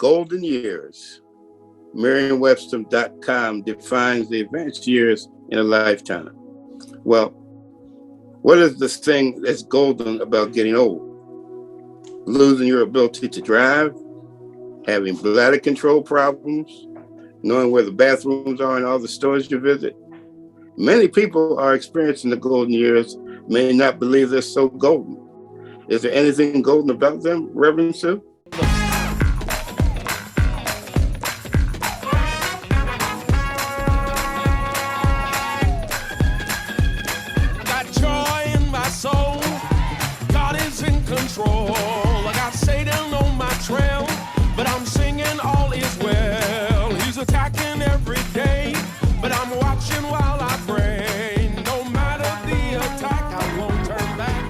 golden years. Merriam-Webster.com defines the advanced years in a lifetime. Well, what is the thing that's golden about getting old? Losing your ability to drive, having bladder control problems, knowing where the bathrooms are in all the stores you visit. Many people are experiencing the golden years, may not believe they're so golden. Is there anything golden about them, Reverend Sue?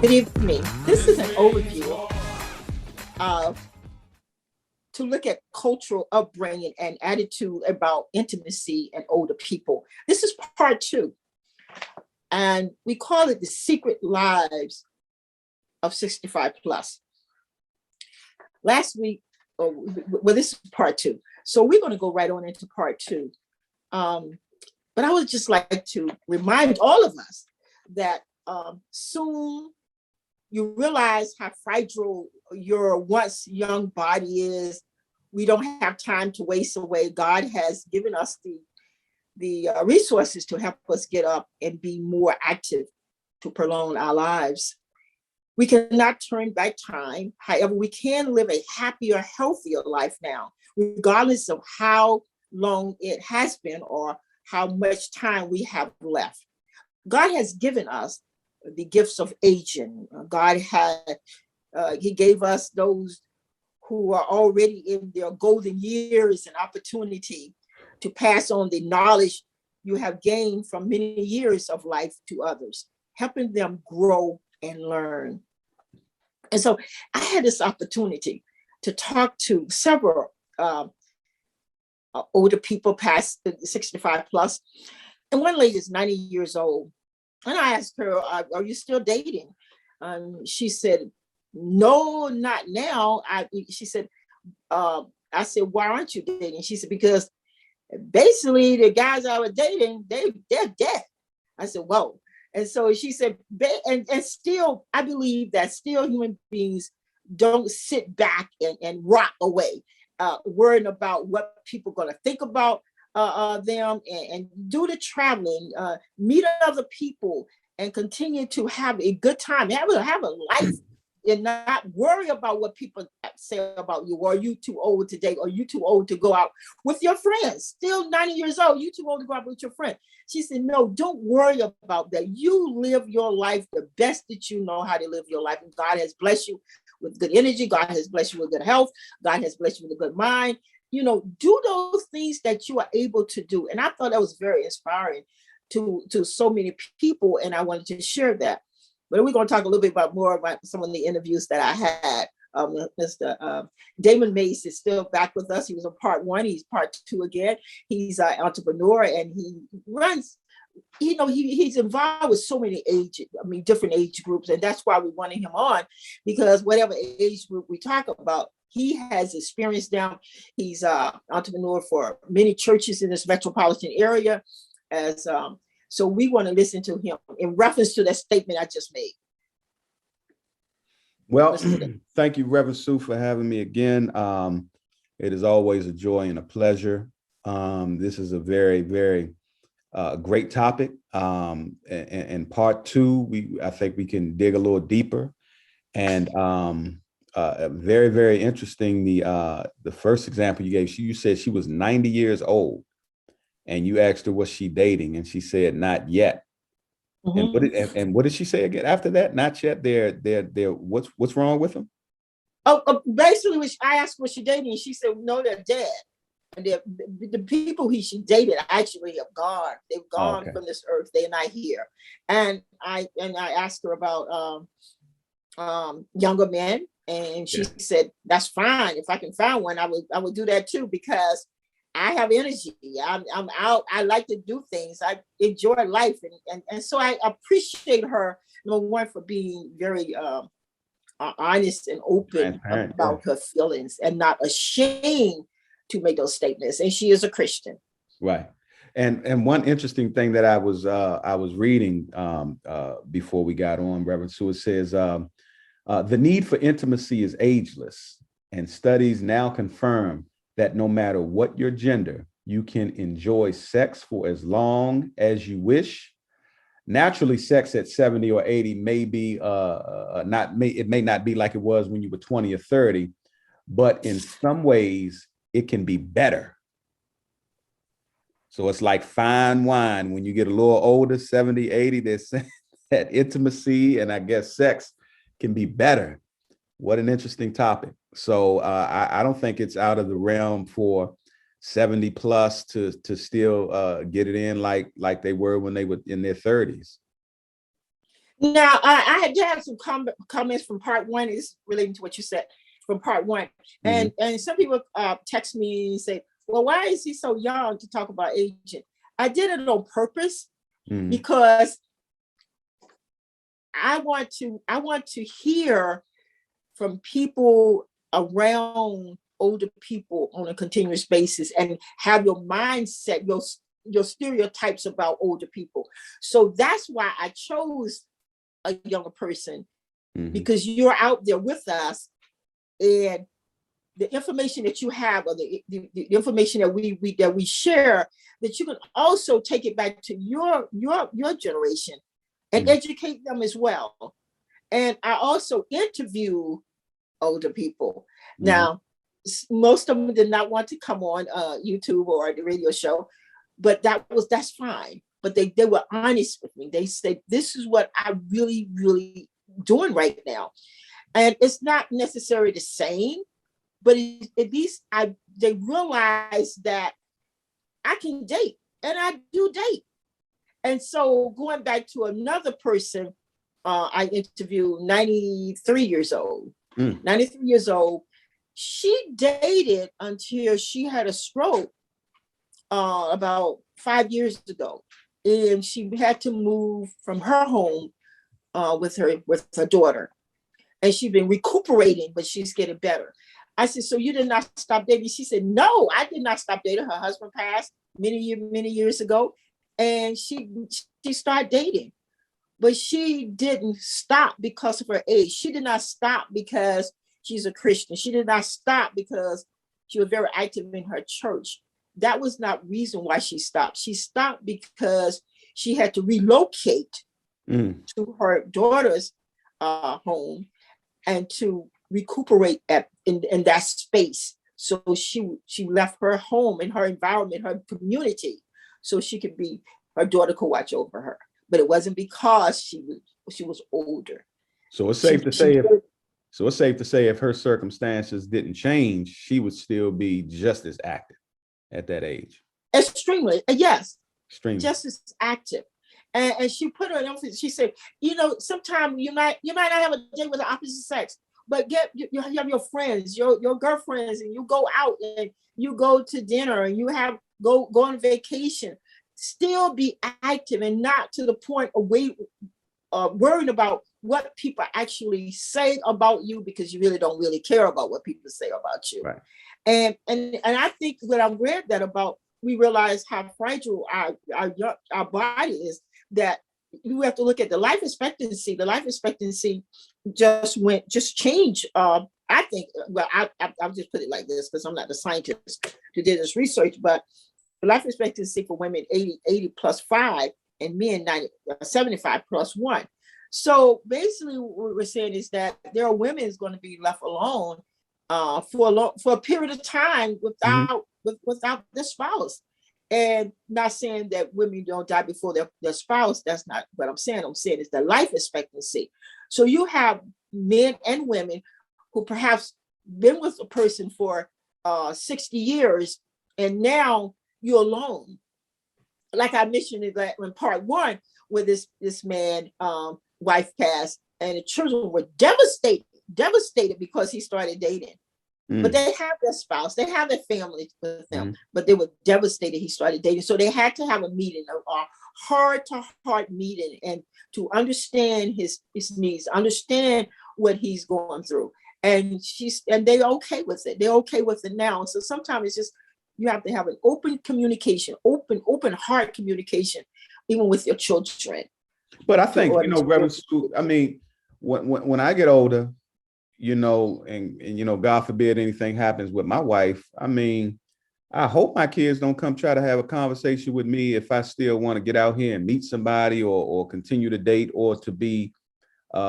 Good evening. This is an overview to look at cultural upbringing and attitude about intimacy and older people. This is part 2, and we call it The Secret Lives of 65 Plus. Last week, well, this is part 2. So we're going to go right on into part 2. But I would just like to remind all of us that soon you realize how fragile your once young body is. We don't have time to waste away. God has given us the resources to help us get up and be more active to prolong our lives. We cannot turn back time. However, we can live a happier, healthier life now, regardless of how long it has been or how much time we have left. God has given us the gifts of aging. God he gave us those who are already in their golden years an opportunity to pass on the knowledge you have gained from many years of life to others, helping them grow and learn. And so I had this opportunity to talk to several older people past 65 plus. And one lady is 90 years old. And I asked her, are you still dating? She said, no, not now. She said, I said, why aren't you dating? She said, because basically the guys I was dating, they're dead. I said, whoa. And so she said, and still, I believe that still human beings don't sit back and rot away, worrying about what people are going to think about them, and do the traveling, meet other people, and continue to have a good time, have a life, and not worry about what people say about you. Are you too old to date? Are you too old to go out with your friends? Still 90 years old, you too old to go out with your friend. She said, no, don't worry about that. You live your life the best that you know how to live your life. And God has blessed you with good energy. God has blessed you with good health. God has blessed you with a good mind. Do those things that you are able to do. And I thought that was very inspiring to so many people. And I wanted to share that. But we're going to talk a little bit more about some of the interviews that I had. Mr. Damon Mace is still back with us. He was on part 1. He's part 2 again. He's an entrepreneur, and he runs, he's involved with so many different age groups. And that's why we wanted him on, because whatever age group we talk about, he has experience now. He's an entrepreneur for many churches in this metropolitan area. So we want to listen to him in reference to that statement I just made. Well, thank you, Reverend Sue, for having me again. It is always a joy and a pleasure. This is a very, very great topic. And part 2, I think we can dig a little deeper. And very, very interesting. The first example you gave, you said she was 90 years old, and you asked her, was she dating? And she said, not yet. Mm-hmm. And what did she say again after that? Not yet. They're what's wrong with them? Basically, I asked, was she dating? And she said, no, they're dead. And the people she dated actually have gone. They've gone from this earth. They're not here. And I asked her about younger men, and she said, that's fine. If I can find one, I would do that too, because I have energy. I'm out. I like to do things. I enjoy life. And so I appreciate her, number one, for being very honest and open Transparent, about her feelings and not ashamed to make those statements. And she is a Christian. Right. And one interesting thing that I was reading before we got on, Reverend Sue, it says the need for intimacy is ageless, and studies now confirm that no matter what your gender, you can enjoy sex for as long as you wish. Naturally, sex at 70 or 80 may be it may not be like it was when you were 20 or 30, but in some ways it can be better. So it's like fine wine. When you get a little older, 70, 80, there's that intimacy, and I guess sex can be better. What an interesting topic. So I don't think it's out of the realm for 70 plus to still get it in like they were when they were in their 30s. Now, I had to have some comments from part one, is relating to what you said from part one. And some people text me and say, well, why is he so young to talk about aging? I did it on purpose because I want to hear from people around older people on a continuous basis and have your mindset, your stereotypes about older people. So that's why I chose a younger person, because you're out there with us, and the information that you have, or the information that we share, that you can also take it back to your generation and educate them as well. And I also interview older people. Now, most of them did not want to come on YouTube or the radio show, but that's fine. But they were honest with me. They said, this is what I really, really doing right now. And it's not necessarily the same, but at least they realize that I can date, and I do date. And so going back to another person, I interviewed, 93 years old. 93 years old. She dated until she had a stroke about 5 years ago. And she had to move from her home with her daughter. And she's been recuperating, but she's getting better. I said, so you did not stop dating? She said, no, I did not stop dating. Her husband passed many years ago. And she started dating. But she didn't stop because of her age. She did not stop because she's a Christian. She did not stop because she was very active in her church. That was not reason why she stopped. She stopped because she had to relocate to her daughter's home and to recuperate in that space. So she left her home and her environment, her community, so her daughter could watch over her. But it wasn't because she was older. So it's safe to say if her circumstances didn't change, she would still be just as active at that age. Extremely, yes. Extremely. Just as active. And she put her emphasis. She said, sometimes you might not have a date with the opposite sex, but you have your friends, your girlfriends, and you go out and you go to dinner and you go on vacation. Still be active, and not to the point of worrying about what people actually say about you, because you really don't really care about what people say about you. Right. And I think when I read that about, we realize how fragile our body is, that you have to look at the life expectancy. The life expectancy just changed. I think, well, I'll just put it like this, because I'm not the scientist who did this research, but the life expectancy for women 80 plus 5, and men 75 plus 1. So basically what we're saying is that there are women is going to be left alone for a period of time without their spouse. And not saying that women don't die before their spouse. That's not what I'm saying. I'm saying it's the life expectancy. So you have men and women who perhaps been with a person for 60 years, and now you're alone. Like I mentioned in part one, where this man wife passed, and the children were devastated because he started dating. But they have their spouse, they have their family with them, but they were devastated he started dating. So they had to have a meeting, a heart-to-heart meeting, and to understand his needs, understand what he's going through. And they're okay with it. They're okay with it now. So sometimes it's just, you have to have an open communication, open heart communication, even with your children. But I think, Reverend Sue, I mean, when I get older, and God forbid anything happens with my wife, I mean, I hope my kids don't come try to have a conversation with me if I still want to get out here and meet somebody or continue to date or to be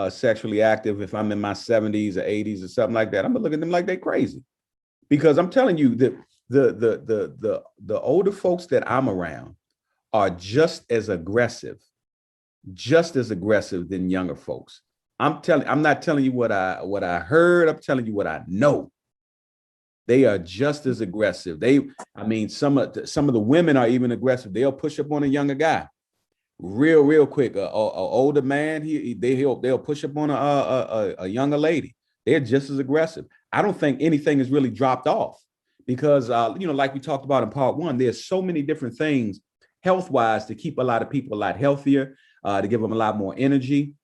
sexually active if I'm in my 70s or 80s or something like that. I'm gonna look at them like they're crazy, because I'm telling you that the older folks that I'm around are just as aggressive than younger folks. I'm not telling you what I heard. I'm telling you what I know. They are just as aggressive. Some of the women are even aggressive. They'll push up on a younger guy real quick. A older man, they'll push up on a younger lady. They're just as aggressive. I don't think anything has really dropped off because, like we talked about in part one, there's so many different things health-wise to keep a lot of people a lot healthier, to give them a lot more energy.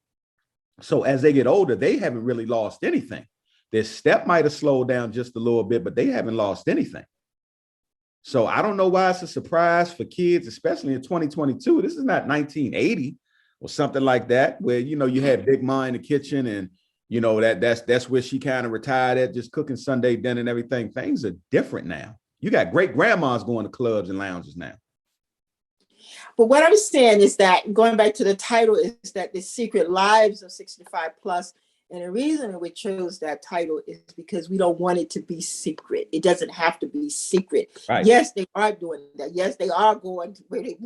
So as they get older, they haven't really lost anything. Their step might have slowed down just a little bit, but they haven't lost anything. So I don't know why it's a surprise for kids, especially in 2022. This is not 1980 or something like that, where, you had Big Ma in the kitchen and, that's where she kind of retired at, just cooking Sunday dinner and everything. Things are different now. You got great grandmas going to clubs and lounges now. But what I'm saying is that, going back to the title, is that The Secret Lives of 65 Plus. And the reason we chose that title is because we don't want it to be secret. It doesn't have to be secret. Right. Yes, they are doing that. Yes, they are going to where they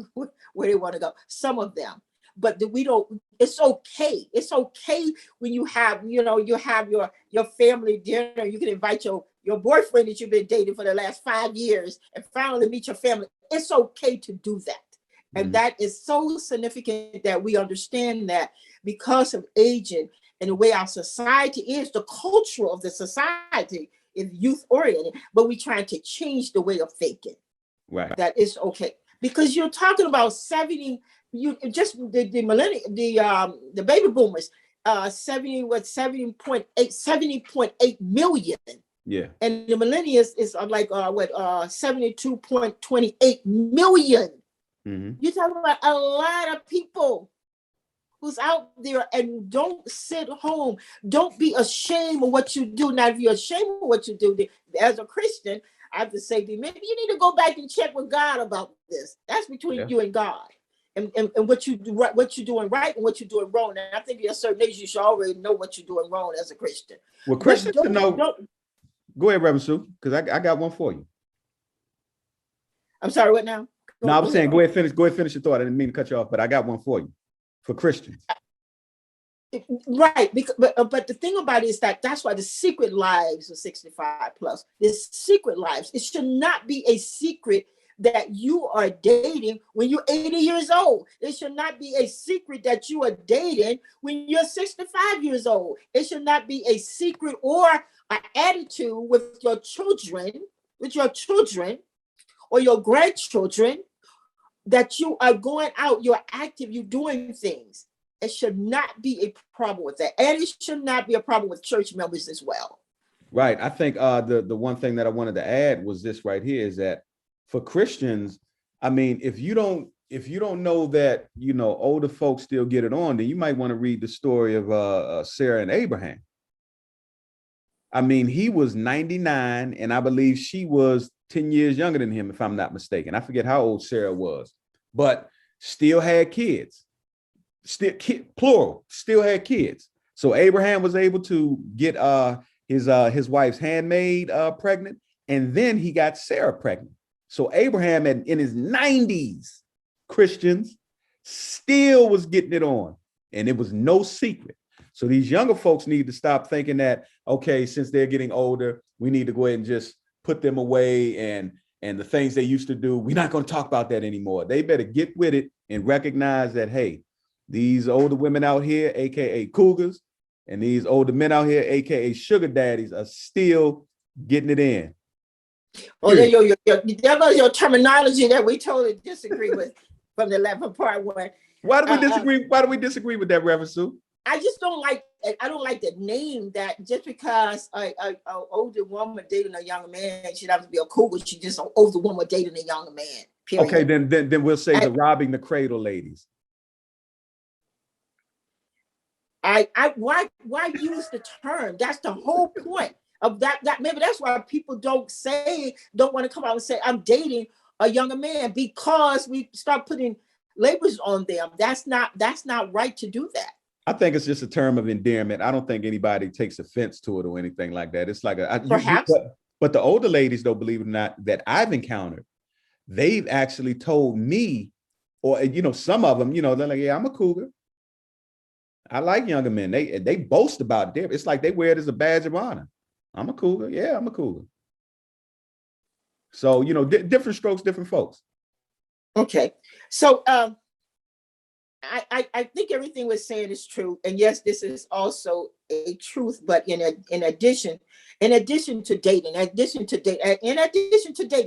want to go. Some of them. But we don't, it's okay. It's okay when you have, you have your family dinner. You can invite your boyfriend that you've been dating for the last 5 years and finally meet your family. It's okay to do that. And that is so significant that we understand that because of aging and the way our society is, the culture of the society is youth oriented, but we're trying to change the way of thinking. Right. That is okay. Because you're talking about 70, the millennial, the baby boomers, 70.8 million. Yeah. And the millennials is like 72.28 million. Mm-hmm. You're talking about a lot of people who's out there, and don't sit home. Don't be ashamed of what you do. Now, if you're ashamed of what you do, as a Christian, I have to say to you, maybe you need to go back and check with God about this. That's between you and God, and what you do, what you're doing right and what you're doing wrong. And I think at a certain age, you should already know what you're doing wrong as a Christian. Well, Christians to know. Go ahead, Reverend Sue, because I got one for you. I'm sorry, what now? No, I was saying, go ahead, finish your thought. I didn't mean to cut you off, but I got one for you. For Christians. Right. But the thing about it is that's why The Secret Lives of 65 Plus, this secret lives, it should not be a secret that you are dating when you're 80 years old. It should not be a secret that you are dating when you're 65 years old. It should not be a secret or an attitude with your children or your grandchildren, that you are going out, you're active, you're doing things. It should not be a problem with that. And it should not be a problem with church members as well. Right. I think the one thing that I wanted to add was this right here, is that for Christians, I mean, if you don't know that, older folks still get it on, then you might want to read the story of Sarah and Abraham. I mean, he was 99, and I believe she was 10 years younger than him, if I'm not mistaken. I forget how old Sarah was, but still had kids, plural, still had kids. So Abraham was able to get his wife's handmaid pregnant, and then he got Sarah pregnant. So Abraham in his 90s, Christians, still was getting it on, and it was no secret. So these younger folks need to stop thinking that, okay, since they're getting older, we need to go ahead and just put them away, and the things they used to do, we're not going to talk about that anymore. They better get with it and recognize that, hey, these older women out here, aka cougars, and these older men out here, aka sugar daddies, are still getting it in. Oh, there goes your terminology that we totally disagree with from the 11th part one. Why do we disagree? Why do we disagree with that, Reverend Sue? I just don't like, I don't like the name that just because a older woman dating a younger man, she'd have to be a cougar. She just an older woman dating a younger man. Period. Okay, then we'll say the And robbing the cradle ladies. why use the term? That's the whole point of that. That maybe that's why people don't want to come out and say I'm dating a younger man, because we start putting labels on them. That's not right to do that. I think it's just a term of endearment. I don't think anybody takes offense to it or anything like that. It's like Perhaps. but the older ladies, though, believe it or not, that I've encountered, they've actually told me, or some of them, they're like, yeah, I'm a cougar. I like younger men. They boast about it. It's like they wear it as a badge of honor. I'm a cougar. Yeah, I'm a cougar. So, different strokes, different folks. Okay. So I think everything we're saying is true. And yes, this is also a truth, but in addition to dating,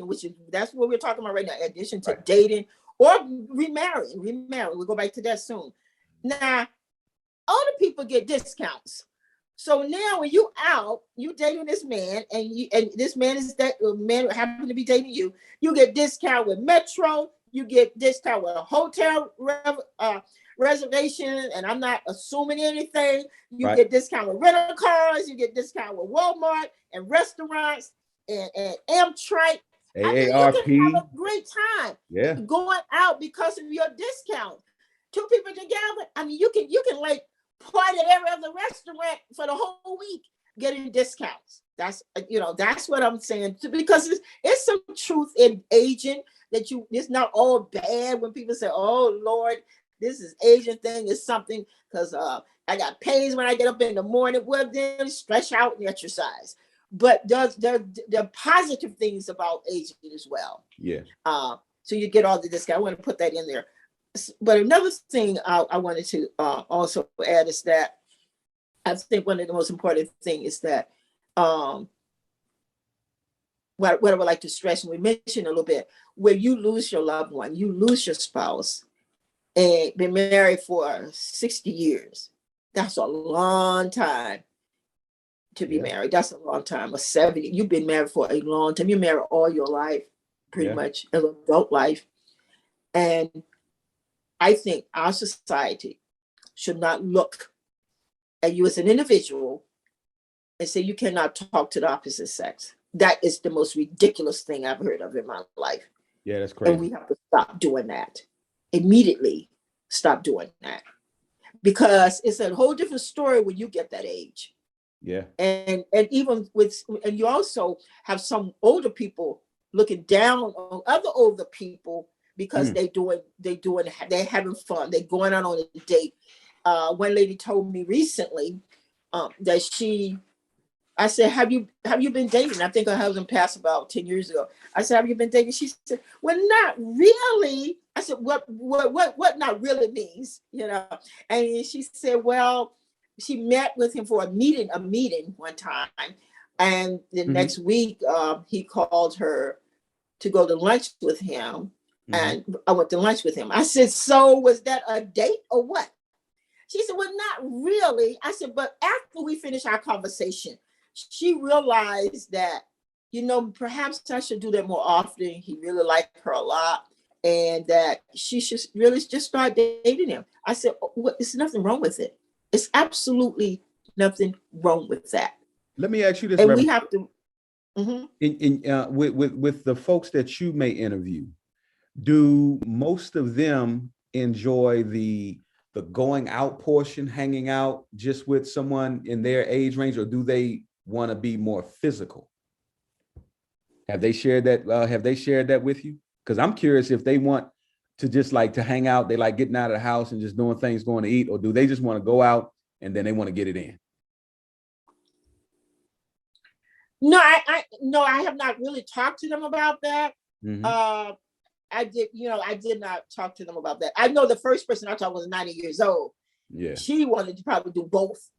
which is, that's what we're talking about right now, in addition to dating or remarrying. We'll go back to that soon. Now, older people get discounts. So now when you dating this man, and this man is that man happen to be dating you, you get discount with Metro, you get discount with a hotel reservation, and I'm not assuming anything. You get discount with rental cars, you get discount with Walmart and restaurants and Amtrak. AARP. You can have a great time going out because of your discount. Two people together, I mean, you can like party at every other restaurant for the whole week getting discounts. That's what I'm saying, because it's some truth in aging, that it's not all bad when people say, oh Lord, this is Asian thing is something, because I got pains when I get up in the morning. Well, then stretch out and exercise. But there are positive things about aging as well. Yeah. So you get all the discount. I want to put that in there. But another thing I wanted to also add is that I think one of the most important things is that what I would like to stress, and we mentioned a little bit, where you lose your loved one, you lose your spouse, and been married for 60 years. That's a long time to be married. That's a long time. Or 70. You've been married for a long time. You're married all your life, pretty much, an adult life. And I think our society should not look at you as an individual and say you cannot talk to the opposite sex. That is the most ridiculous thing I've heard of in my life. Yeah, that's crazy. And we have to stop doing that. Immediately stop doing that. Because it's a whole different story when you get that age. Yeah. And even and you also have some older people looking down on other older people because they're having fun. They're going out on a date. One lady told me recently that I said, have you been dating? I think her husband passed about 10 years ago. I said, have you been dating? She said, well, not really. I said, what not really means, And she said, well, she met with him for a meeting one time. And the next week, he called her to go to lunch with him. And I went to lunch with him. I said, so was that a date or what? She said, well, not really. I said, but after we finished our conversation, she realized that, perhaps I should do that more often. He really liked her a lot, and that she should really just start dating him. I said, there's nothing wrong with it. It's absolutely nothing wrong with that. Let me ask you this. And we have to, with the folks that you may interview, do most of them enjoy the going out portion, hanging out just with someone in their age range, or do they want to be more physical? Have they shared that with you? Because I'm curious if they want to just like to hang out, they like getting out of the house and just doing things, going to eat, or do they just want to go out and then they want to get it in? No, I have not really talked to them about that. I did not talk to them about that. I know the first person I talked was 90 years old. Yeah. She wanted to probably do both.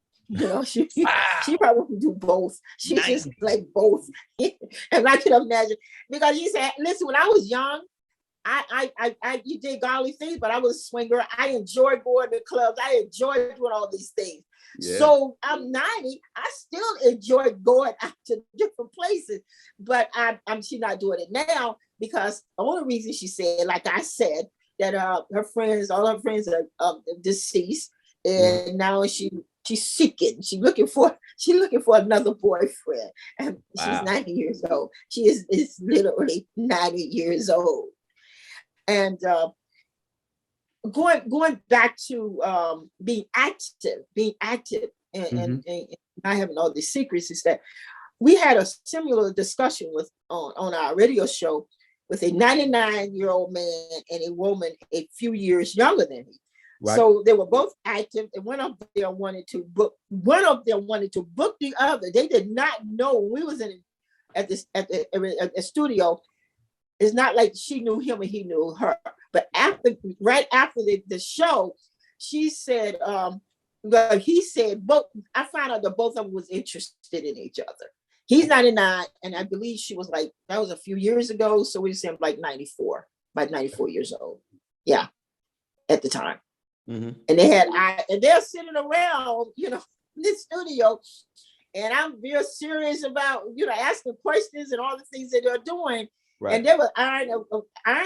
She probably would do both. She just like both. And I can imagine, because she said, listen, when I was young, you did godly things, but I was a swinger. I enjoyed going to clubs. I enjoyed doing all these things. Yeah. So I'm 90. I still enjoy going out to different places, but she's not doing it now because the only reason she said, like I said, that her friends, all her friends are deceased, and now she's seeking. She's looking for another boyfriend, and she's 90 years old. She is literally 90 years old. And going back to being active, and not having all these secrets, is that we had a similar discussion on our radio show with a 99-year-old man and a woman a few years younger than me. Right. So they were both active, and one of them wanted to book the other. They did not know when we was at the studio. It's not like she knew him and he knew her. But right after the show, she said, he said, I found out that both of them was interested in each other. He's 99, and I believe she was like, that was a few years ago. So we said like 94, about 94 years old. Yeah, at the time. Mm-hmm. And they're sitting around, in the studio, and I'm real serious about, asking questions and all the things that they're doing. Right. And they were ironing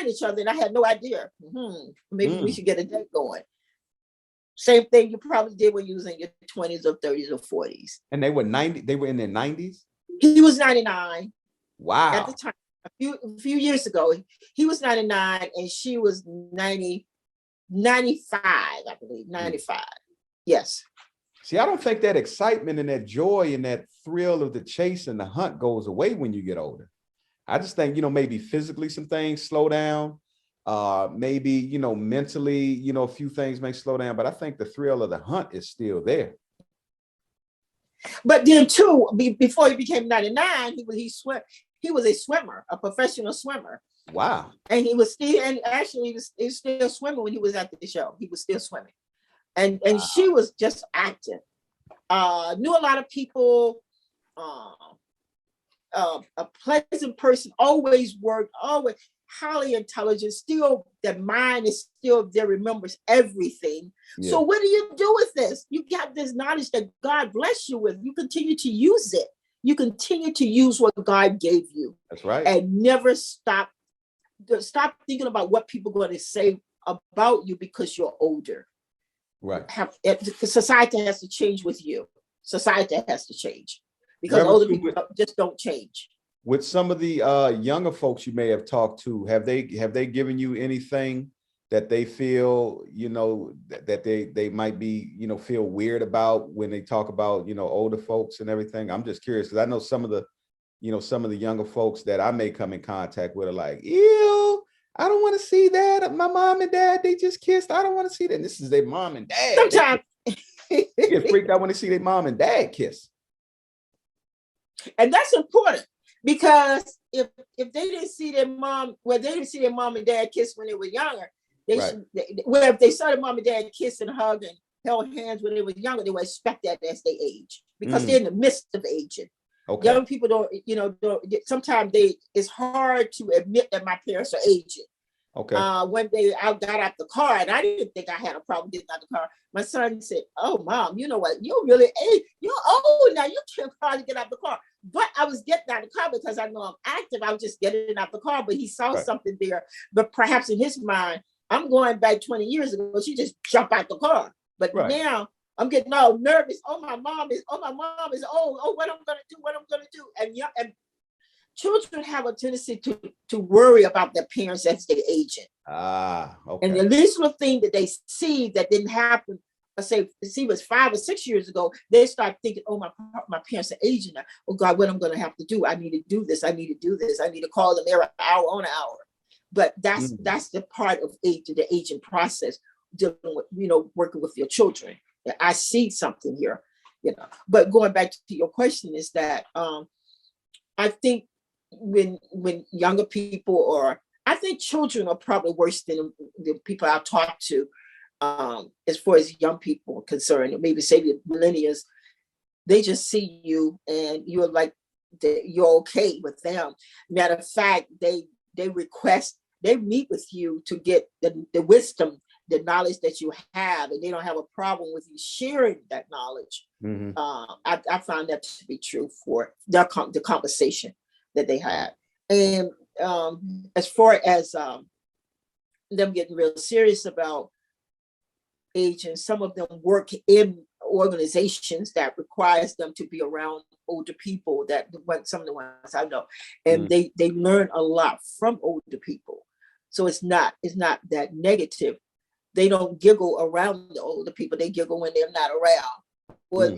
each other, and I had no idea. Maybe we should get a date going. Same thing you probably did when you was in your 20s or 30s or 40s. And they were 90. They were in their 90s. He was 99. Wow. At the time, a few years ago, he was 99 and she was 95, I believe, 95. Yes. See, I don't think that excitement and that joy and that thrill of the chase and the hunt goes away when you get older. I just think, maybe physically some things slow down. Maybe, mentally, a few things may slow down, but I think the thrill of the hunt is still there. But then too, before he became 99, he was a swimmer, a professional swimmer. Wow. And he was still swimming when he was at the show. He was still swimming. And wow. She was just active. Knew a lot of people, a pleasant person, always worked, always highly intelligent, still the mind is still there, remembers everything. Yeah. So what do you do with this? You got this knowledge that God bless you with. You continue to use it. You continue to use what God gave you. That's right. And never stop thinking about what people are going to say about you because you're older. Right. Society has to change with you. Society has to change because older people just don't change. With some of the younger folks you may have talked to, have they given you anything that they feel, that they might be, feel weird about when they talk about, older folks and everything? I'm just curious because I know some of the younger folks that I may come in contact with are like, ew, I don't want to see that. My mom and dad, they just kissed. I don't want to see that. And this is their mom and dad. Sometimes they get freaked out when they see their mom and dad kiss. And that's important. Because if they didn't see their mom, they didn't see their mom and dad kiss when they were younger, if they saw their mom and dad kiss and hug and held hands when they were younger, they would expect that as they age because they're in the midst of aging. Okay. Young people don't, sometimes it's hard to admit that my parents are aging. Okay. When I got out the car, and I didn't think I had a problem getting out the car. My son said, "Oh, Mom, you know what? You're really you're old now. You can't probably get out the car." But I was getting out of the car because I know I'm active. I was just getting out the car, but he saw something there. But perhaps in his mind, I'm going back 20 years ago. She just jumped out the car. But now I'm getting all nervous. My mom is old. Oh, what I'm gonna do? And children have a tendency to worry about their parents as they aging. Okay. And the least little thing that they see that didn't happen, say it was 5 or 6 years ago, they start thinking, oh, my parents are aging now. Oh God, what I'm going to have to do? I need to do this. I need to do this. I need to call them every hour on hour. But that's the part of the aging process, dealing with, working with your children. I see something here, But going back to your question is that I think when younger people I think children are probably worse than the people I talk to. As far as young people are concerned, or maybe say the millennials, they just see you and you're like, you're okay with them. Matter of fact, they request they meet with you to get the wisdom, the knowledge that you have, and they don't have a problem with you sharing that knowledge. I found that to be true for the conversation that they had. And as far as them getting real serious about aging, some of them work in organizations that requires them to be around older people, that some of the ones I know, and they learn a lot from older people. So it's not that negative. They don't giggle around the older people, they giggle when they're not around, or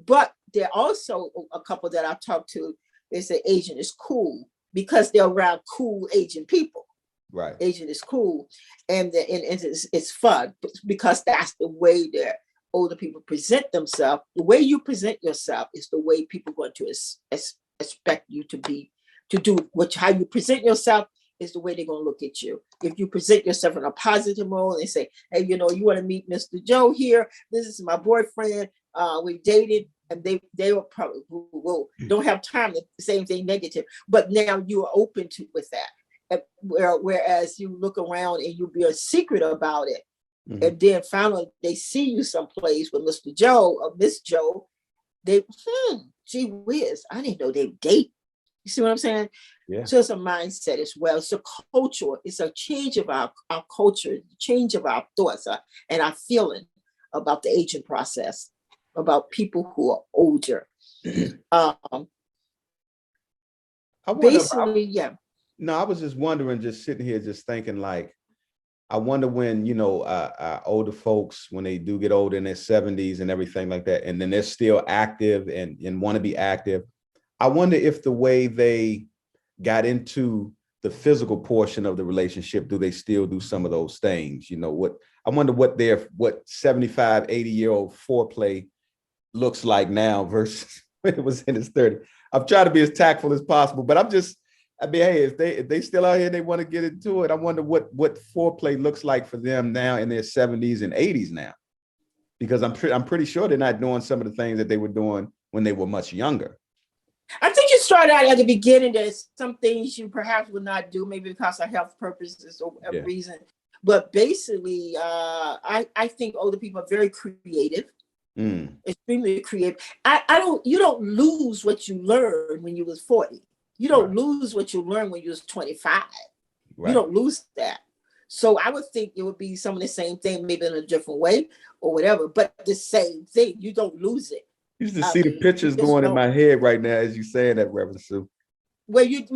but there are also a couple that I've talked to, they say Asian is cool because they're around cool Asian people. Right. Asian is cool, and it's fun because that's the way that older people present themselves. The way you present yourself is the way people are going to expect you to do how you present yourself is the way they're going to look at you. If you present yourself in a positive mode and say, hey, you want to meet Mr. Joe here, this is my boyfriend, we dated, and they will probably don't have time to say anything negative, but now you are open to with that. Whereas you look around and you be a secret about it, and then finally they see you someplace with Mr. Joe or Miss Joe, they gee whiz, I didn't know they date. You see what I'm saying? Yeah. So it's a mindset as well. It's a culture. It's a change of our culture, change of our thoughts and our feeling about the aging process, about people who are older. Basically, yeah. No, I was just wondering, just sitting here, just thinking like, I wonder when, our older folks, when they do get older in their 70s and everything like that, and then they're still active and want to be active. I wonder if the way they got into the physical portion of the relationship, do they still do some of those things? I wonder what 75, 80-year-old foreplay looks like now versus when it was in his 30s. I'm trying to be as tactful as possible, but hey, if they still out here and they want to get into it, I wonder what foreplay looks like for them now in their 70s and 80s now, because I'm pretty sure they're not doing some of the things that they were doing when they were much younger. I think you start out at the beginning. There's some things you perhaps would not do, maybe because of health purposes or a reason. But basically, I think older people are very creative, extremely creative. You don't lose what you learned when you was 40. You don't lose what you learned when you was 25. Right. You don't lose that. So I would think it would be some of the same thing, maybe in a different way or whatever, but the same thing. You don't lose it. You used to see the pictures going in my head right now as you saying that, Reverend Sue. Well, you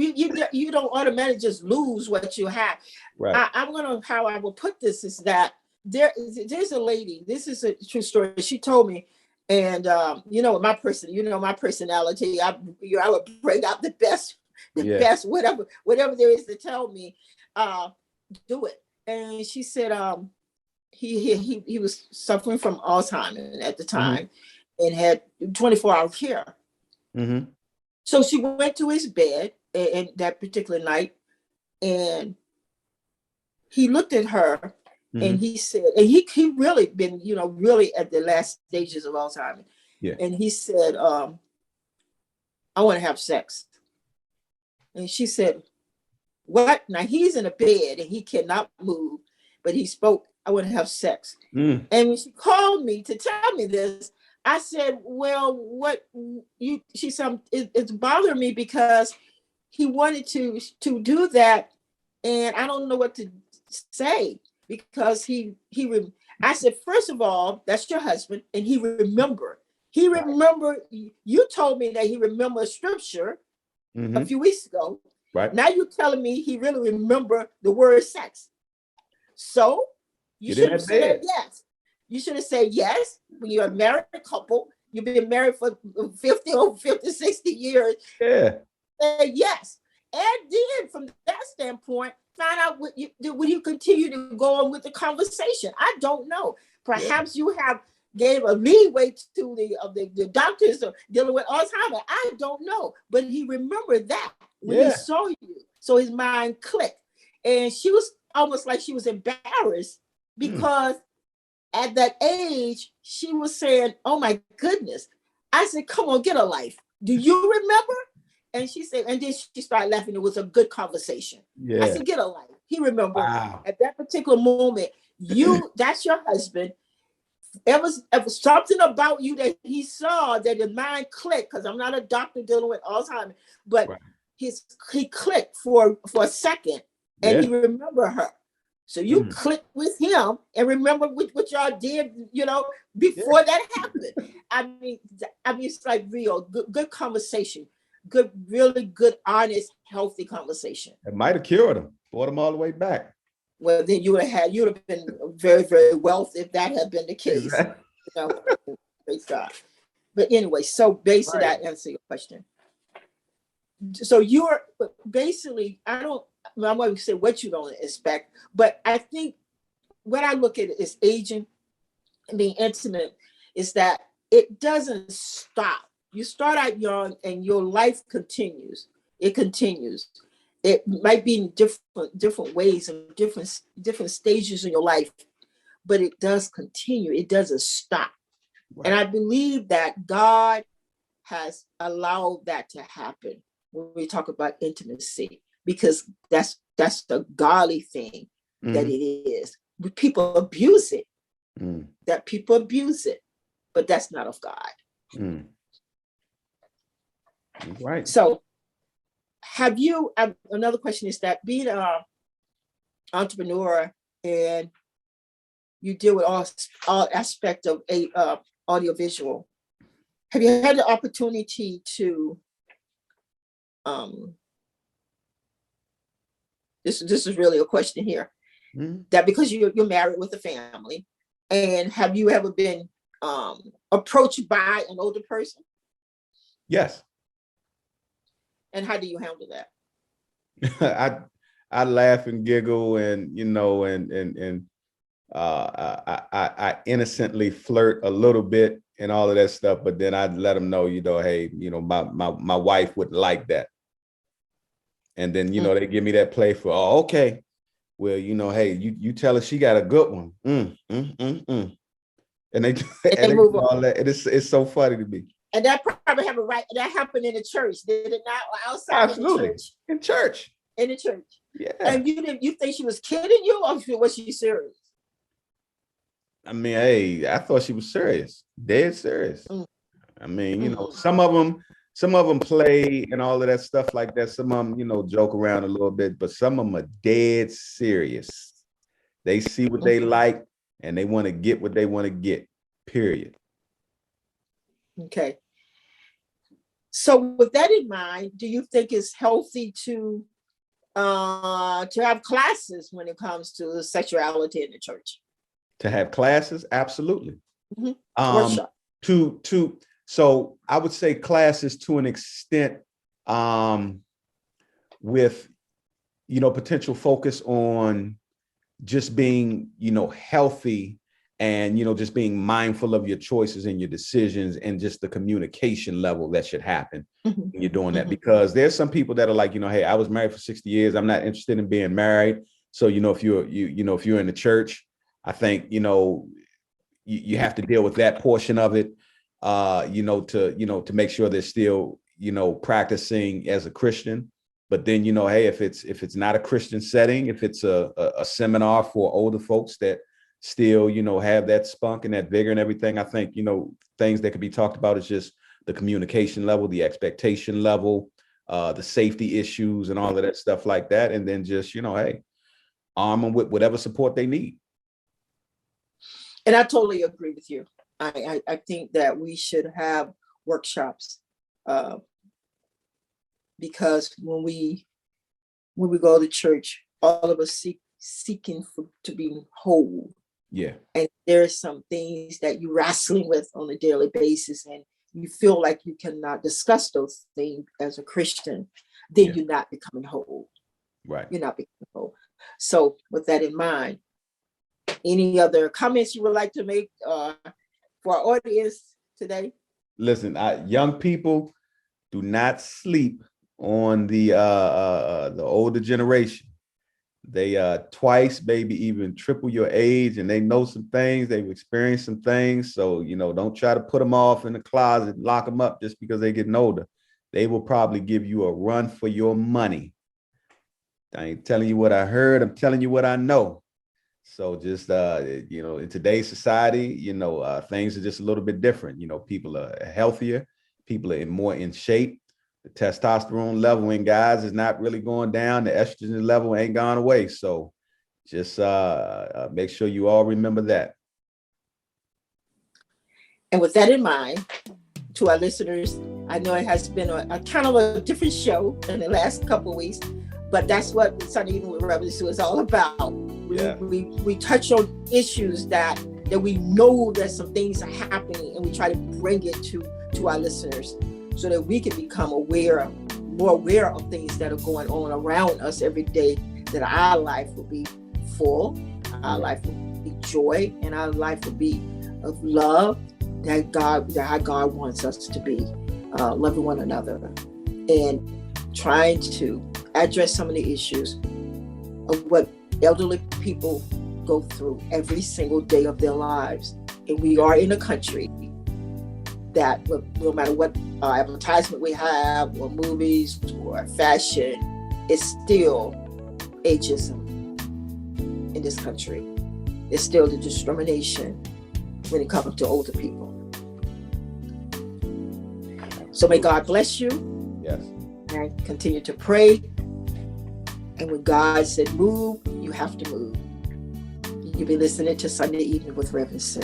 don't automatically just lose what you have. Right. How I will put this is that there's a lady. This is a true story. She told me, and my personality. I would bring out the best, whatever there is to tell me, do it. And she said, he was suffering from Alzheimer's at the time. And had 24-hour care. So she went to his bed and that particular night, and he looked at her and he said, and he really been, really at the last stages of Alzheimer's. Yeah. And he said, I want to have sex. And she said, what? Now he's in a bed and he cannot move, but he spoke, I want to have sex. And when she called me to tell me this, I said, well, she said, it's bothering me because he wanted to do that. And I don't know what to say because I said, first of all, that's your husband. And he remembered, you told me that he remembered scripture a few weeks ago. Right. Now you're telling me he really remembered the word sex. So you should have said yes. You should have said yes when you're a married couple. You've been married for 50, 60 years. Yeah. Yes. And then from that standpoint, find out will you continue to go on with the conversation? I don't know. Perhaps you have gave a leeway to the doctors dealing with Alzheimer's. I don't know. But he remembered that when he saw you. So his mind clicked. And she was almost like she was embarrassed because at that age, she was saying, oh my goodness. I said, come on, get a life. Do you remember? And she said, and then she started laughing. It was a good conversation. I Yeah. said, get a life. He remembered Wow. at that particular moment, that's your husband. It was something about you that he saw that the mind clicked, because I'm not a doctor dealing with Alzheimer's, but Right. he clicked for a second, and Yeah. he remembered her. So you click with him and remember what y'all did, before that happened. I mean, it's like real good conversation, really good, honest, healthy conversation. It might have cured him, brought him all the way back. Well, then you would have been very, very wealthy if that had been the case. Exactly. Praise God. But anyway, so basically that answers your question. So you're basically, I'm going to say what you don't expect, but I think when I look at it as aging and being intimate is that it doesn't stop. You start out young and your life continues. It continues. It might be in different ways and different stages in your life, but it does continue. It doesn't stop. Right. And I believe that God has allowed that to happen when we talk about intimacy, because that's the godly thing that it is. People abuse it. That people abuse it, but that's not of God. Right. So have you, another question is that being an entrepreneur and you deal with all aspects of audiovisual, have you had the opportunity to, this is really a question here, that because you're married with a family, and have you ever been approached by an older person? Yes. And how do you handle that? I laugh and giggle, and I innocently flirt a little bit and all of that stuff, but then I'd let them know, hey, my wife wouldn't like that. And then, they give me that play for, oh, okay. Well, hey, you tell her she got a good one. And they move all that. It's so funny to me. And that probably that happened in the church, did it not? Or outside Absolutely. of the church? In church. In the church. Yeah. And you think she was kidding you, or was she serious? I mean, hey, I thought she was serious, dead serious. I mean, some of them play and all of that stuff like that. Some of them, joke around a little bit, but some of them are dead serious. They see what they like and they want to get what they want to get, period. Okay. So with that in mind, do you think it's healthy to have classes when it comes to sexuality in the church? To have classes? Absolutely. Workshop. So I would say classes to an extent, with, potential focus on just being, healthy and, just being mindful of your choices and your decisions and just the communication level that should happen when you're doing that. Because there's some people that are like, hey, I was married for 60 years. I'm not interested in being married. So, if you're in the church, I think, you have to deal with that portion of it, to make sure they're still, practicing as a Christian. But then, hey, if it's not a Christian setting, if it's a seminar for older folks that still, have that spunk and that vigor and everything, I think, things that could be talked about is just the communication level, the expectation level, the safety issues and all of that stuff like that. And then just, hey, arm them with whatever support they need. And I totally agree with you. I think that we should have workshops, because when we go to church, all of us seeking to be whole. Yeah. And there's some things that you're wrestling with on a daily basis, and you feel like you cannot discuss those things as a Christian, then you're not becoming whole. Right. You're not becoming whole. So with that in mind, any other comments you would like to make for our audience today? Listen, young people, do not sleep on the older generation. They twice, maybe even triple your age, and they know some things. They've experienced some things. So, don't try to put them off in the closet, lock them up just because they're getting older. they will probably give you a run for your money. I ain't telling you what I heard, I'm telling you what I know. So just, in today's society, things are just a little bit different. People are healthier, people are more in shape. The testosterone level in guys is not really going down. The estrogen level ain't gone away. So just make sure you all remember that. And with that in mind, to our listeners, I know it has been a kind of a different show in the last couple of weeks, but that's what Sunday Evening with Reverend Sue is all about. We touch on issues that we know that some things are happening, and we try to bring it to our listeners so that we can become more aware of things that are going on around us every day, that our life will be full, our life will be joy, and our life will be of love, that how God wants us to be, loving one another, and trying to address some of the issues of what elderly people go through every single day of their lives. And we are in a country that no matter what advertisement we have, or movies, or fashion, it's still ageism in this country. It's still the discrimination when it comes to older people. So may God bless you. Yes. And continue to pray. And when God said move, you have to move. You'll be listening to Sunday Evening with Reverend Sue.